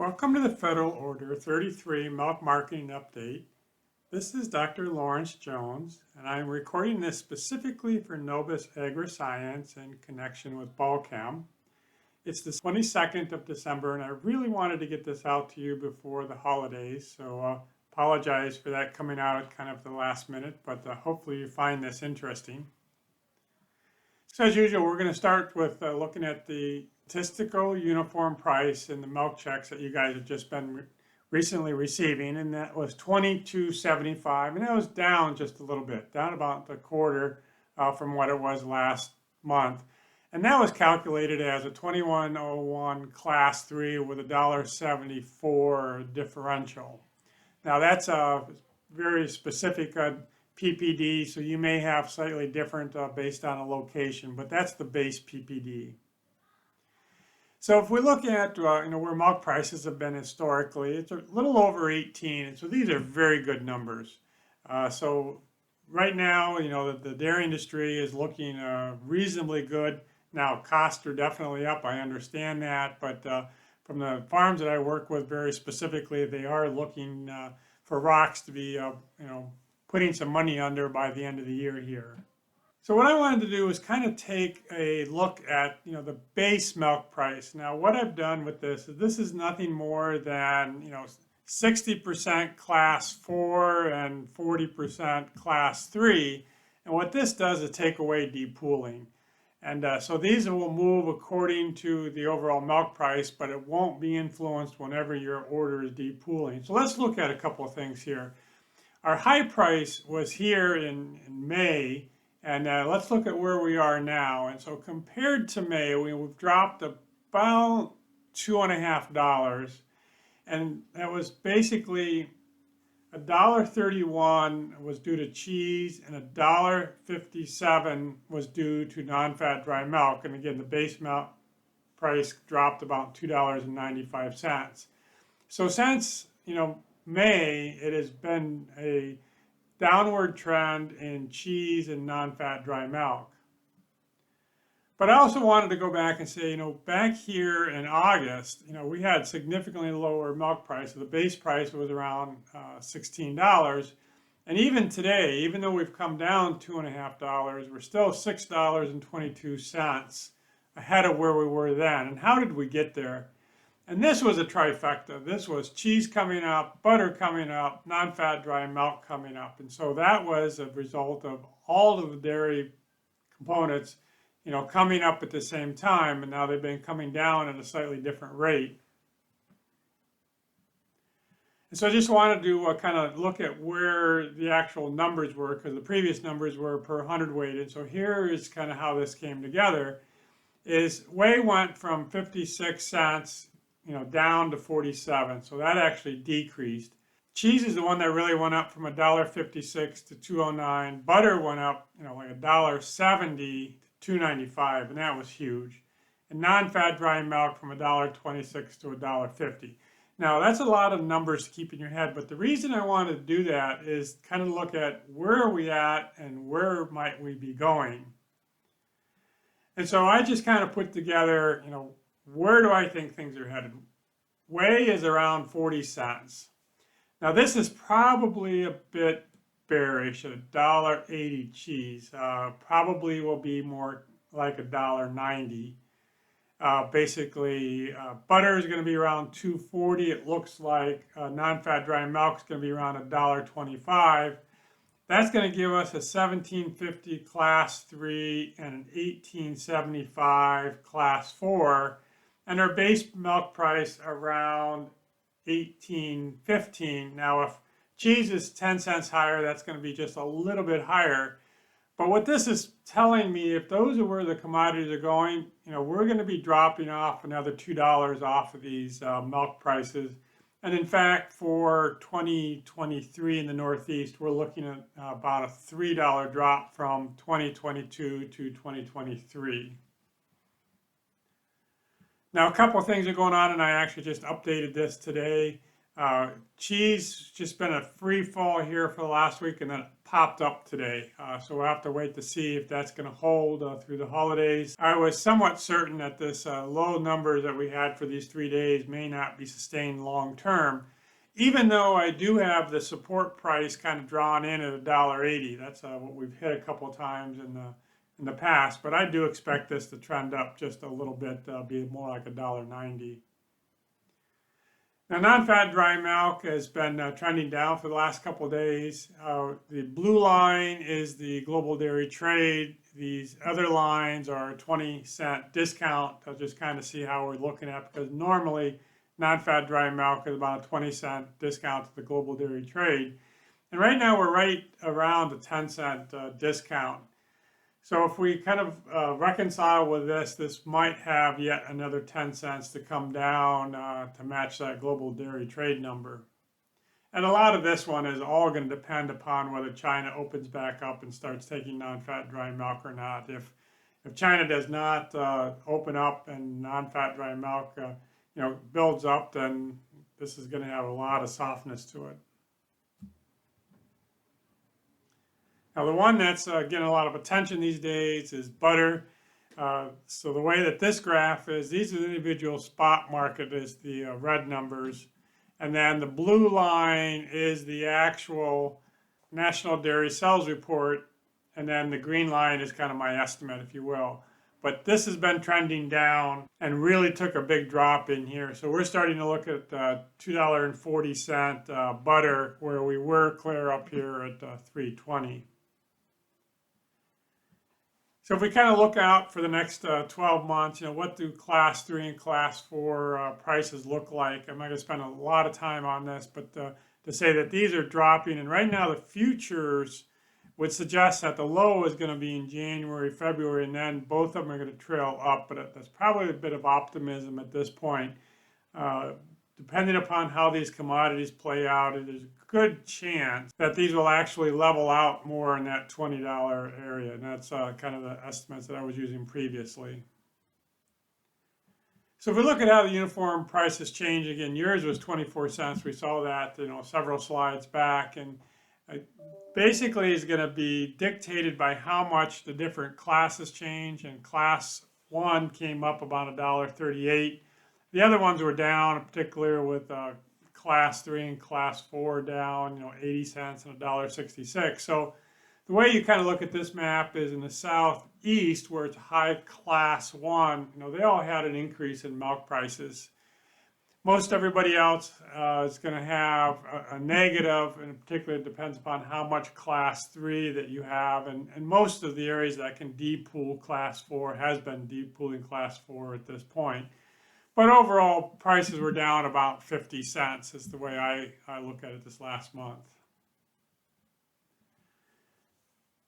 Welcome to the Federal Order 33 Milk Marketing Update. This is Dr. Lawrence Jones, and I'm recording this specifically for Nobis Agri Science in connection with Balchem. It's the 22nd of December, and I really wanted to get this out to you before the holidays, so apologize for that coming out at kind of the last minute, but hopefully you find this interesting. So as usual, we're going to start with looking at the statistical uniform price in the milk checks that you guys have just been recently receiving, and that was $22.75, and that was down just a little bit, down about a quarter from what it was last month. And that was calculated as a 2101 class 3 with a $1.74 differential. Now that's a very specific PPD, so you may have slightly different based on a location, but that's the base PPD. So if we look at where milk prices have been historically, it's a little over 18, and so these are very good numbers. So right now, the dairy industry is looking reasonably good. Now costs are definitely up, I understand that, but from the farms that I work with very specifically, they are looking for rocks to be putting some money under by the end of the year here. So what I wanted to do is kind of take a look at, the base milk price. Now, what I've done with this is nothing more than, 60% class 4 and 40% class 3. And what this does is take away depooling. And so these will move according to the overall milk price, but it won't be influenced whenever your order is depooling. So let's look at a couple of things here. Our high price was here in May. And let's look at where we are now. And so compared to May, we've dropped about $2.50. And that was basically $1.31 was due to cheese and $1.57 was due to non-fat dry milk. And again, the base milk price dropped about $2.95. So since, May, it has been a downward trend in cheese and non-fat dry milk. But I also wanted to go back and say, back here in August, we had significantly lower milk prices. The base price was around $16. And even today, even though we've come down $2.50, we're still $6.22 ahead of where we were then. And how did we get there? And this was a trifecta. This was cheese coming up, butter coming up, non-fat dry milk coming up. And so that was a result of all of the dairy components, coming up at the same time. And now they've been coming down at a slightly different rate. And so I just wanted to kind of look at where the actual numbers were, because the previous numbers were per hundredweight. And so here is kind of how this came together. Whey went from 56 cents down to 47. So that actually decreased. Cheese is the one that really went up from $1.56 to $2.09. Butter went up, like $1.70 to $2.95, and that was huge. And non-fat dry milk from $1.26 to $1.50. Now that's a lot of numbers to keep in your head, but the reason I wanted to do that is kind of look at where are we at and where might we be going. And so I just kind of put together, where do I think things are headed? Whey is around 40 cents. Now this is probably a bit bearish at $1.80 cheese. Probably will be more like $1.90. Basically, butter is going to be around $2.40. It looks like non-fat dry milk is going to be around $1.25. That's going to give us a $17.50 class 3 and an $18.75 class 4. And our base milk price around $18.15. Now, if cheese is 10 cents higher, that's going to be just a little bit higher. But what this is telling me, if those are where the commodities are going, we're going to be dropping off another $2 off of these milk prices. And in fact, for 2023 in the Northeast, we're looking at about a $3 drop from 2022 to 2023. Now, a couple of things are going on, and I actually just updated this today. Cheese just been a free fall here for the last week, and then it popped up today. So we'll have to wait to see if that's going to hold through the holidays. I was somewhat certain that this low number that we had for these 3 days may not be sustained long term, even though I do have the support price kind of drawn in at $1.80. That's what we've hit a couple of times in the past, but I do expect this to trend up just a little bit, be more like $1.90. Now, non-fat dry milk has been trending down for the last couple of days. The blue line is the global dairy trade. These other lines are a 20-cent discount to just kind of see how we're looking at, because normally non-fat dry milk is about a 20-cent discount to the global dairy trade. And right now we're right around a 10-cent discount. So if we kind of reconcile with this might have yet another 10 cents to come down to match that global dairy trade number. And a lot of this one is all going to depend upon whether China opens back up and starts taking non-fat dry milk or not. If China does not open up and non-fat dry milk builds up, then this is going to have a lot of softness to it. Now, the one that's getting a lot of attention these days is butter. So the way that this graph is, these are the individual spot market is the red numbers. And then the blue line is the actual National Dairy Sales Report. And then the green line is kind of my estimate, if you will. But this has been trending down and really took a big drop in here. So we're starting to look at $2.40 butter, where we were clear up here at $3.20. So if we kind of look out for the next 12 months, what do class 3 and class 4 prices look like? I'm not going to spend a lot of time on this, but to say that these are dropping, and right now the futures would suggest that the low is going to be in January, February, and then both of them are going to trail up, but that's probably a bit of optimism at this point. Depending upon how these commodities play out, there's a good chance that these will actually level out more in that $20 area. And that's kind of the estimates that I was using previously. So if we look at how the uniform prices change, again, yours was 24 cents. We saw that, several slides back. And basically is going to be dictated by how much the different classes change. And class 1 came up about $1.38. The other ones were down, particularly with class 3 and class 4 down, 80 cents and $1.66. So the way you kind of look at this map is in the southeast, where it's high class 1, they all had an increase in milk prices. Most everybody else is going to have a negative, and particularly it depends upon how much class 3 that you have. And most of the areas that can depool class 4 has been depooling class 4 at this point. But overall, prices were down about 50 cents is the way I look at it this last month.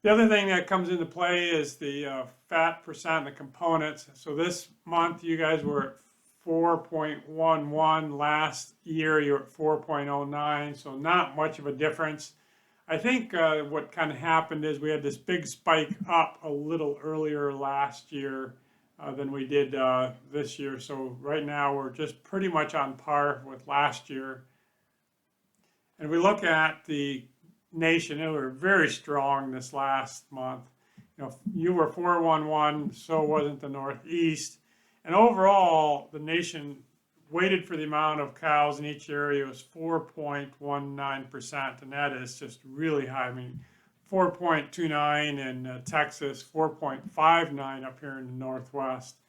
The other thing that comes into play is the fat percent, the components. So this month, you guys were at 4.11. Last year, you were at 4.09, so not much of a difference. I think what kind of happened is we had this big spike up a little earlier last year than we did this year. So right now we're just pretty much on par with last year. And we look at the nation, we were very strong this last month. You were 411, so wasn't the Northeast. And overall, the nation weighted for the amount of cows in each area was 4.19%, and that is just really high. I mean, 4.29 in Texas, 4.59 up here in the Northwest,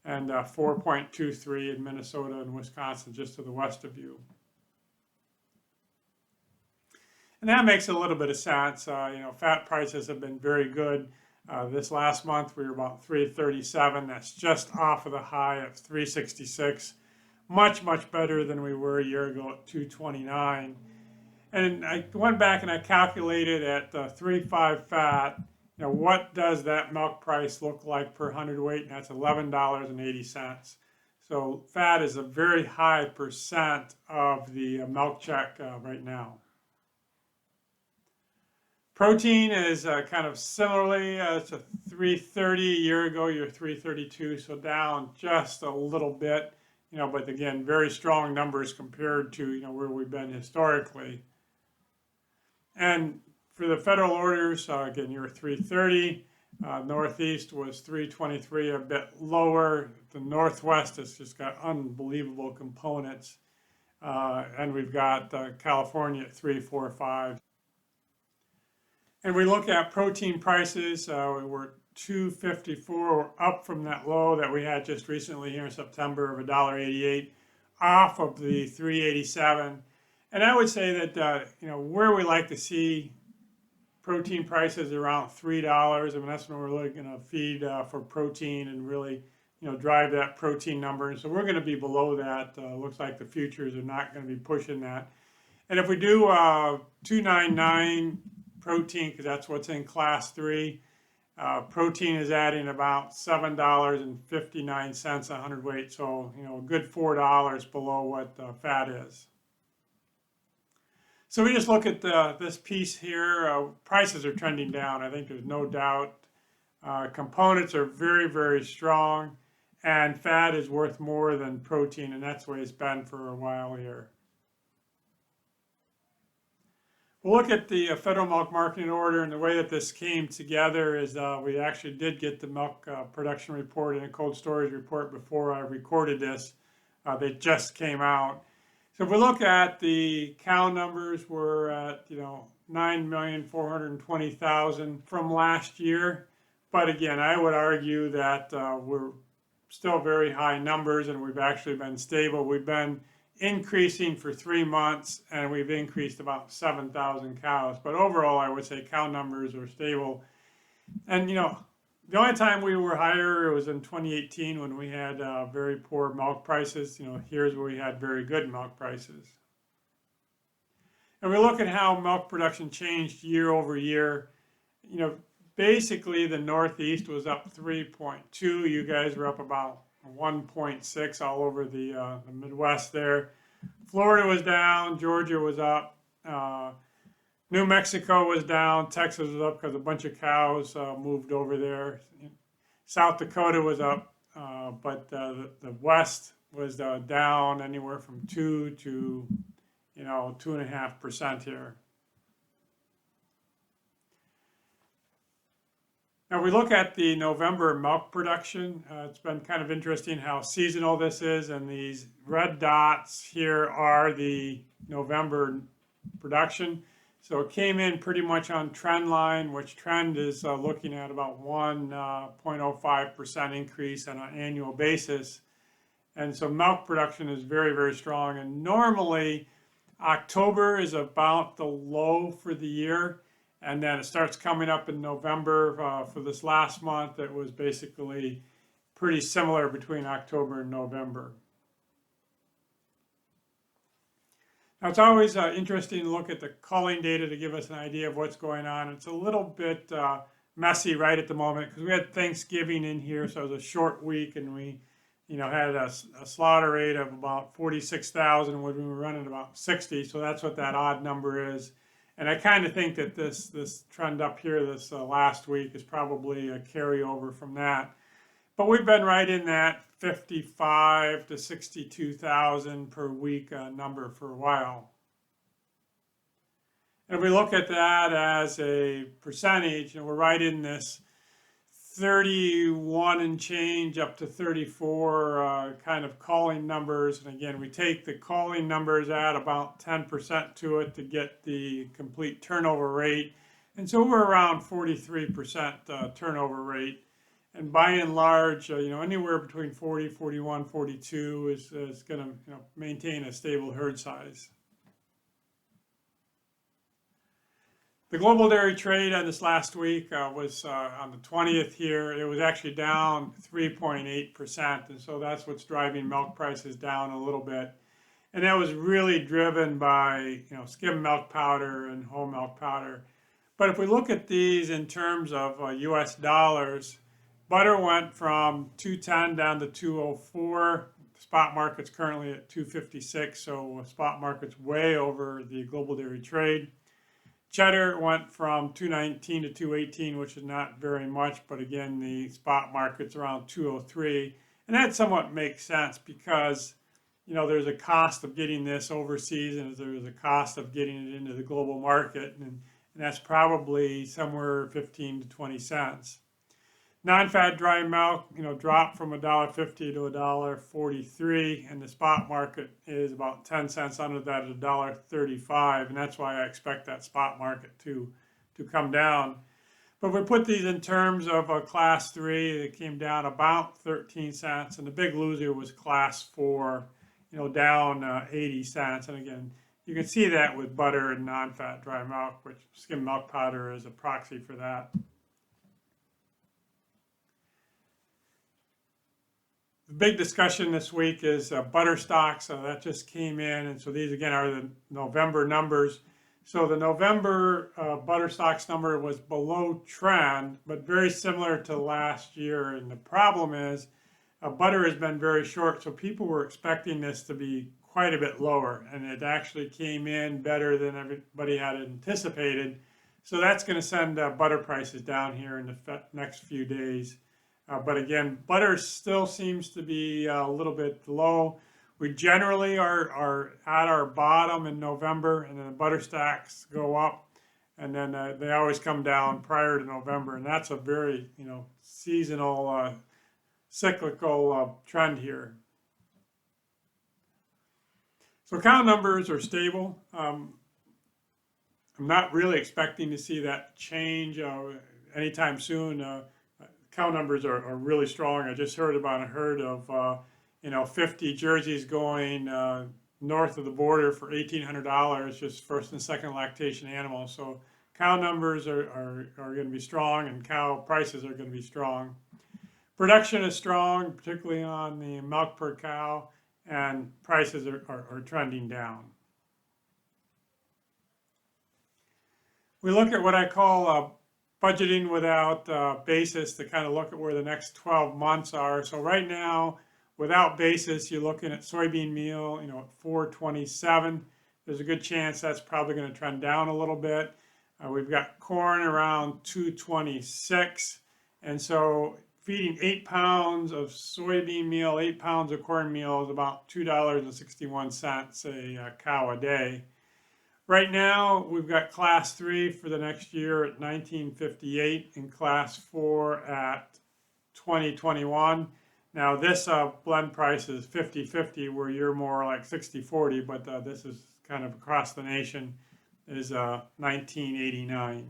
and 4.23 in Minnesota and Wisconsin, just to the west of you. And that makes a little bit of sense. Fat prices have been very good. This last month, we were about 337. That's just off of the high of 366. Much, much better than we were a year ago at 229. And I went back and I calculated at 3.5 fat, what does that milk price look like per hundredweight? And that's $11.80. So fat is a very high percent of the milk check right now. Protein is kind of similarly, it's a 330. A year ago, you're 332, so down just a little bit. but again, very strong numbers compared to, where we've been historically. And for the federal orders, again, you're 330. Northeast was 323, a bit lower. The Northwest has just got unbelievable components. And we've got California at 345. And we look at protein prices. We were 254, we're up from that low that we had just recently here in September of $1.88, off of the 387. And I would say that, where we like to see protein prices around $3. I mean, that's when we're really going to feed for protein and really, drive that protein number. And so we're going to be below that. Looks like the futures are not going to be pushing that. And if we do 299 protein, because that's what's in class 3, protein is adding about $7.59 a hundredweight. So, a good $4 below what fat is. So we just look at this piece here. Prices are trending down. I think there's no doubt. Components are very, very strong, and fat is worth more than protein, and that's the way it's been for a while here. We'll look at the federal milk marketing order, and the way that this came together is we actually did get the milk production report and a cold storage report before I recorded this. They just came out. So if we look at the cow numbers, we're at, 9,420,000 from last year. But again, I would argue that we're still very high numbers, and we've actually been stable. We've been increasing for 3 months, and we've increased about 7,000 cows. But overall, I would say cow numbers are stable. And, the only time we were higher was in 2018 when we had very poor milk prices. Here's where we had very good milk prices. And we look at how milk production changed year over year. Basically the Northeast was up 3.2. You guys were up about 1.6 all over the Midwest there. Florida was down. Georgia was up. New Mexico was down. Texas was up because a bunch of cows moved over there. South Dakota was up, but the West was down anywhere from 2 to 2.5% here. Now we look at the November milk production. It's been kind of interesting how seasonal this is, and these red dots here are the November production. So it came in pretty much on trend line, which trend is looking at about 1.05% increase on an annual basis. And so milk production is very, very strong. And normally October is about the low for the year. And then it starts coming up in November. For this last month, it was basically pretty similar between October and November. Now, it's always interesting to look at the culling data to give us an idea of what's going on. It's a little bit messy right at the moment because we had Thanksgiving in here, so it was a short week, and we, had a slaughter rate of about 46,000 when we were running about 60. So that's what that odd number is. And I kind of think that this trend up here this last week is probably a carryover from that. But we've been right in that 55 to 62,000 per week number for a while. And if we look at that as a percentage, we're right in this 31 and change up to 34 kind of calling numbers. And again, we take the calling numbers at about 10% to it to get the complete turnover rate. And so we're around 43% turnover rate. And by and large, anywhere between 40, 41, 42 is going to maintain a stable herd size. The global dairy trade on this last week was on the 20th here. It was actually down 3.8%, and so that's what's driving milk prices down a little bit. And that was really driven by skim milk powder and whole milk powder. But if we look at these in terms of U.S. dollars, butter went from 210 down to 204. The spot market's currently at 256, so spot market's way over the global dairy trade. Cheddar went from 219 to 218, which is not very much, but again, the spot market's around 203. And that somewhat makes sense because there's a cost of getting this overseas, and there's a cost of getting it into the global market, and that's probably somewhere 15 to 20 cents. Non-fat dry milk, dropped from $1.50 to $1.43, and the spot market is about 10 cents under that at $1.35, and that's why I expect that spot market to come down. But if we put these in terms of a class 3, it came down about 13 cents, and the big loser was class 4, down 80 cents. And again, you can see that with butter and non-fat dry milk, which skim milk powder is a proxy for that. The big discussion this week is butter stocks. That just came in, and so these again are the November numbers. So the November butter stocks number was below trend, but very similar to last year. And the problem is butter has been very short, so people were expecting this to be quite a bit lower, and it actually came in better than everybody had anticipated. So that's going to send butter prices down here in the next few days. But again, butter still seems to be a little bit low. We generally are at our bottom in November, and then the butter stocks go up, and then they always come down prior to November, and that's a very seasonal, cyclical trend here. So cow numbers are stable. I'm not really expecting to see that change anytime soon. Cow numbers are really strong. I just heard about a herd of 50 jerseys going north of the border for $1,800, just first and second lactation animals. So cow numbers are going to be strong, and cow prices are going to be strong. Production is strong, particularly on the milk per cow, and prices are trending down. We look at what I call budgeting without basis to kind of look at where the next 12 months are. So right now, without basis, you're looking at soybean meal, at $4.27. There's a good chance that's probably going to trend down a little bit. We've got corn around $2.26, and so feeding 8 pounds of soybean meal, 8 pounds of corn meal is about $2.61 a cow a day. Right now, we've got class 3 for the next year at $19.58 and class 4 at $20.21. Now this blend price is 50-50, where you're more like 60-40, but this is kind of across the nation is $19.89.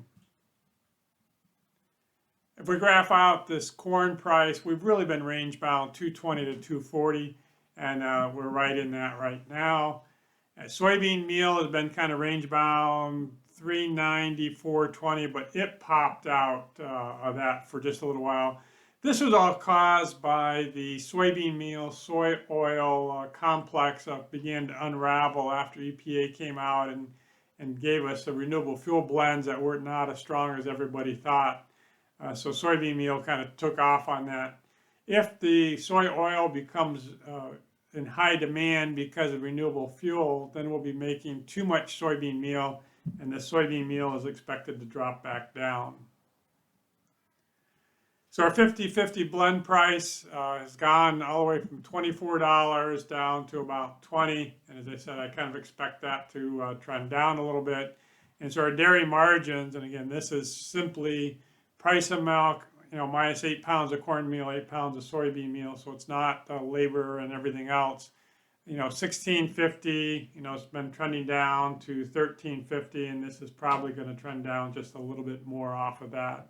If we graph out this corn price, we've really been range bound $2.20 to $2.40, and we're right in that right now. Soybean meal has been kind of range bound $3.90, $4.20, but it popped out of that for just a little while. This was all caused by the soybean meal, soy oil complex began to unravel after EPA came out and gave us the renewable fuel blends that were not as strong as everybody thought. So soybean meal kind of took off on that. If the soy oil becomes in high demand because of renewable fuel, then we'll be making too much soybean meal, and the soybean meal is expected to drop back down. So our 50-50 blend price has gone all the way from $24 down to about $20. And as I said, I kind of expect that to trend down a little bit. And so our dairy margins, and again, this is simply price of milk, minus 8 pounds of cornmeal, 8 pounds of soybean meal. So it's not labor and everything else. $16.50, it's been trending down to $13.50, and this is probably going to trend down just a little bit more off of that.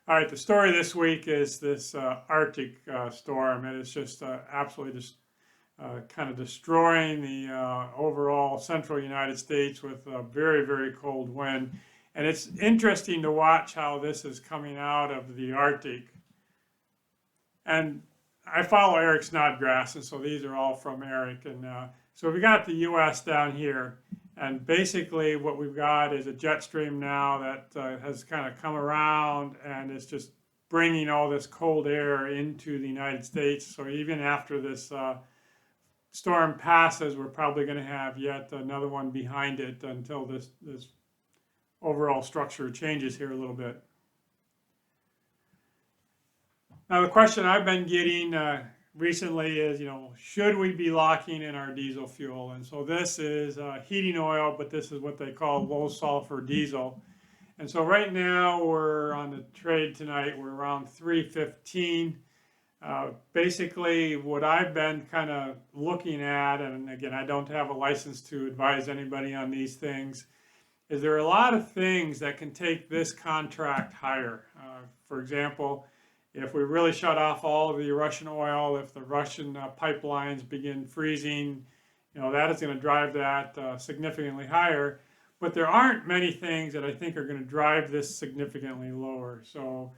All right, the story this week is this Arctic storm. It is just absolutely just kind of destroying the overall central United States with a very, very cold wind. And it's interesting to watch how this is coming out of the Arctic. And I follow Eric Snodgrass, and so these are all from Eric. And so we got the U.S. down here. And basically what we've got is a jet stream now that has kind of come around and is just bringing all this cold air into the United States. So even after this storm passes, we're probably going to have yet another one behind it until this overall structure changes here a little bit. Now the question I've been getting recently is, should we be locking in our diesel fuel? And so this is heating oil, but this is what they call low sulfur diesel. And so right now we're on the trade tonight, we're around 315. Basically, what I've been kind of looking at, and again, I don't have a license to advise anybody on these things, is there are a lot of things that can take this contract higher. For example, if we really shut off all of the Russian oil, if the Russian pipelines begin freezing, that is going to drive that significantly higher. But there aren't many things that I think are going to drive this significantly lower. So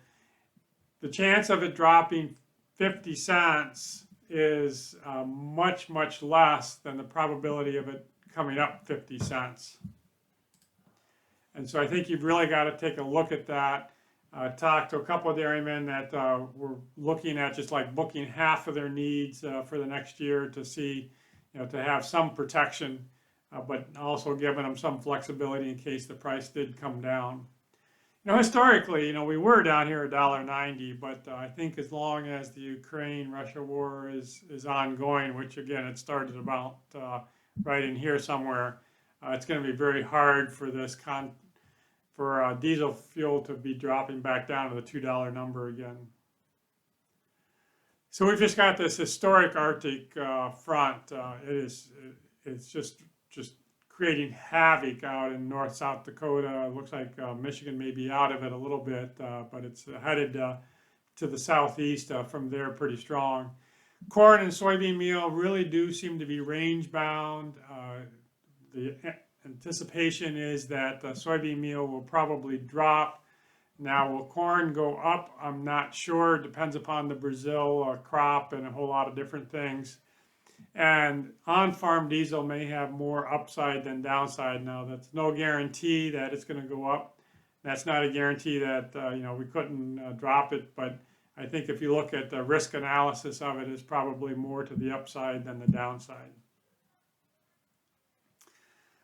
the chance of it dropping 50 cents is much, much less than the probability of it coming up 50 cents. And so I think you've really got to take a look at that. Talk to a couple of dairymen that were looking at just like booking half of their needs for the next year to see, to have some protection, but also giving them some flexibility in case the price did come down. Historically, we were down here $1.90, but I think as long as the Ukraine-Russia war is ongoing, which again, it started about right in here somewhere, it's going to be very hard for this for diesel fuel to be dropping back down to the $2 number again. So we've just got this historic Arctic front. It's just creating havoc out in South Dakota. It looks like Michigan may be out of it a little bit, but it's headed to the southeast from there pretty strong. Corn and soybean meal really do seem to be range bound. The anticipation is that soybean meal will probably drop. Now, will corn go up? I'm not sure. It depends upon the Brazil crop and a whole lot of different things. And on-farm diesel may have more upside than downside. Now, that's no guarantee that it's going to go up. That's not a guarantee that we couldn't drop it. But I think if you look at the risk analysis of it, it's probably more to the upside than the downside.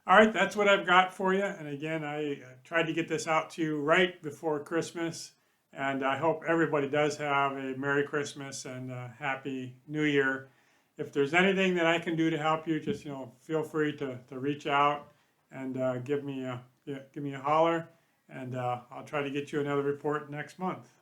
All right, that's what I've got for you. And again, I tried to get this out to you right before Christmas. And I hope everybody does have a Merry Christmas and a Happy New Year. If there's anything that I can do to help you, just feel free to reach out and give me a holler, and I'll try to get you another report next month.